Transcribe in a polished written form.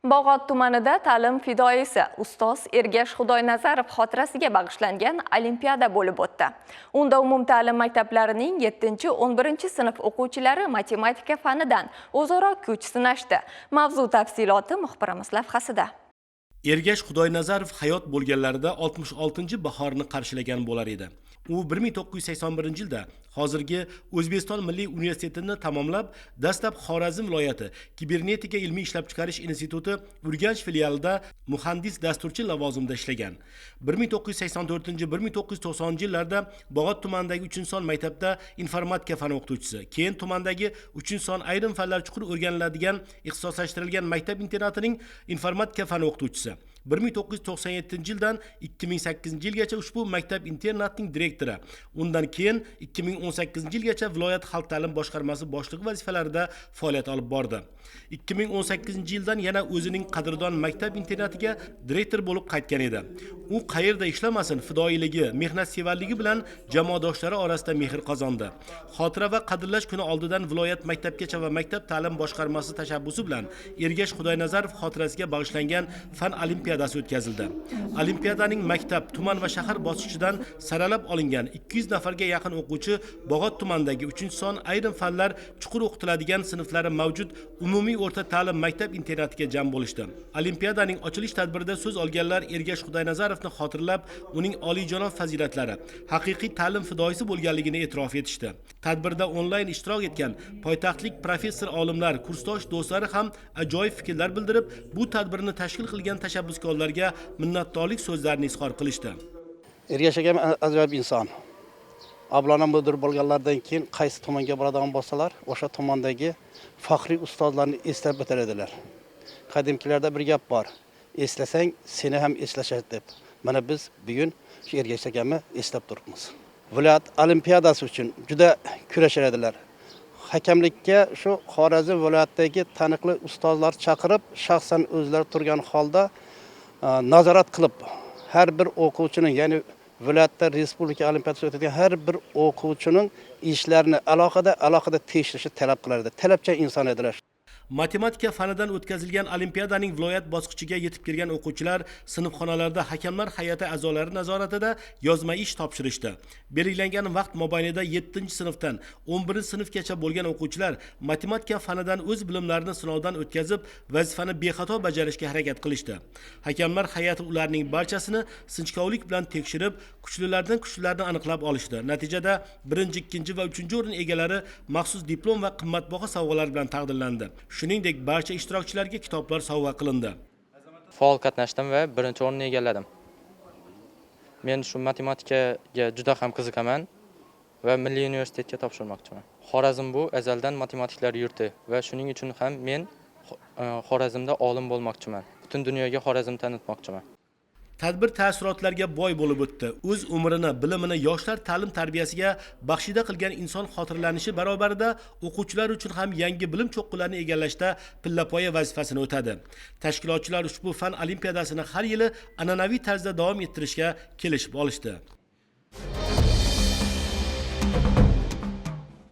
Bog'ot tumanida ta'lim fidoyisi ustoz Ergash Xudoynazarov xotirasiga bag'ishlangan olimpiada bo'lib o'tdi. Unda umumta'lim maktablarining 7-11 sinf o'quvchilari matematika fanidan o'zaro kuch sinashdi. Mavzu tafsiloti muxbirimiz lavhasida. Ergash Xudoynazarov hayot bo'lganlarida 66-bahorni qarshilagan bo'lar edi. U 1981-yilda hozirgi O'zbekiston Milliy universitetini tamomlab, dastlab Xorazm viloyati Kibernetika ilmiy ishlab chiqarish instituti Urganch filialida muhandis dasturchi lavozimida ishlagan. 1984-1990-yillarda Bog'ot tumanidagi 3-son maktabda informatika fani o'qituvchisi, keyin tumandagi 3-son ayrim fanlar chuqur o'rganiladigan ixtisoslashtirilgan maktab internatining informatika fani o'qituvchisi. 1997-yildan 2008-yilgacha ushbu maktab internatining direktori, undan keyin 2018-yilgacha viloyat xalq ta'lim boshqarmasi boshlig'i vazifalarida faoliyat olib bordi. 2018-yildan yana o'zining qadrdon maktab internatiga direktor bo'lib qaytgan edi. U qayerda ishlamasin, fidoyiligi, mehnatsevarligi bilan jamoadoshlari orasida mehr qozondi. Xotira va qadrlash kuni oldidan viloyat maktabgacha va maktab ta'lim boshqarmasi tashabbusi bilan Ergash Xudoynazarov xotirasiga bag'ishlangan fan olimpiadasi o'tkazildi. Olimpiadaning maktab, tuman va shahar bosqichidan saralab olingan 200 nafarga yaqin o'quvchi Bog'ot tumanidagi 3-son ayrim fanlar chuqur o'qitiladigan sinflari mavjud umumiy o'rta ta'lim maktab internatiga jam bo'lishdi. Olimpiadaning ochilish tadbirida so'z olganlar Ergash Xudaynazarovni xotirlab, uning oliyjanob fazilatlari, haqiqiy ta'lim fidoyisi bo'lganligini e'tirof etishdi. Tadbirda onlayn ishtirok etgan poytaxtlik professor olimlar, kursdosh do'stlari ham ajoyib fikrlar bildirib, bu tadbirni tashkil qilgan tashabbuskorlarga minnatdorlik so'zlarini izhor qilishdi. Ergash akam ajoyib inson. Ablona mudir bo'lganlardan keyin qaysi tumanga boradigan bo'lsalar, o'sha tumandagi faxriy ustozlarni eslab o'tar edilar. Qadimkilarda bir gap bor. Eslasang, seni ham eslashadi deb. Mana biz bugun shu Ergash akamni eslab turibmiz. Viloyat olimpiadasi uchun juda kurashar edilar. Hakamlikka shu Xorazm viloyatidagi taniqli ustozlar chaqirib, shaxsan o'zlari turgan holda nazorat qilib, har bir o'quvchining, ya'ni viloyatda respublika olimpiadasi o'tadigan har bir o'quvchining ishlarini alohida tekshirishni talab qilardi. Talabchan inson edilar. Matematika fanidan o'tkazilgan olimpiadaning viloyat bosqichiga yetib kelgan o'quvchilar sinfxonalarda hakamlar hay'ati a'zolari nazoratida yozma ish topshirishdi. Belgilangan vaqt mobaynida 7-sinfdan 11-sinfgacha bo'lgan o'quvchilar matematika fanidan o'z bilimlarini sinovdan o'tkazib, vazifani bexato bajarishga harakat qilishdi. Hakamlar hay'ati ularning barchasini sinchkovlik bilan tekshirib, kuchlilardan kuchlilarni aniqlab olishdi. Natijada 1-, 2- va 3-o'rin egalari maxsus diplom va qimmatbaho sovg'alar bilan taqdirlandi. Shuningdek, barcha ishtirokchilarga kitoblar sovg'a qilindi. Faol qatnashdim va 1-o'rinni egalladim. Men shu matematikaga juda ham qiziqaman va Milliy universitetga topshirmoqchiman. Xorazm bu azaldan matematiklar yurti va shuning uchun ham men Xorazmda olim bo'lmoqchiman. Butun dunyoga Xorazm tanitmoqchiman. Tadbir ta'sirotlarga boy bo'lib o'tdi. O'z umrini, bilimini yoshlar ta'lim tarbiyasiga baxshida qilgan inson xotirlanishi barobarida o'quvchilar uchun ham yangi bilim cho'qqularini egallashda pillapoya vazifasini o'tadi. Tashkilotchilar ushbu fan olimpiadasini har yili an'anaviy tarzda davom ettirishga kelishib olishdi.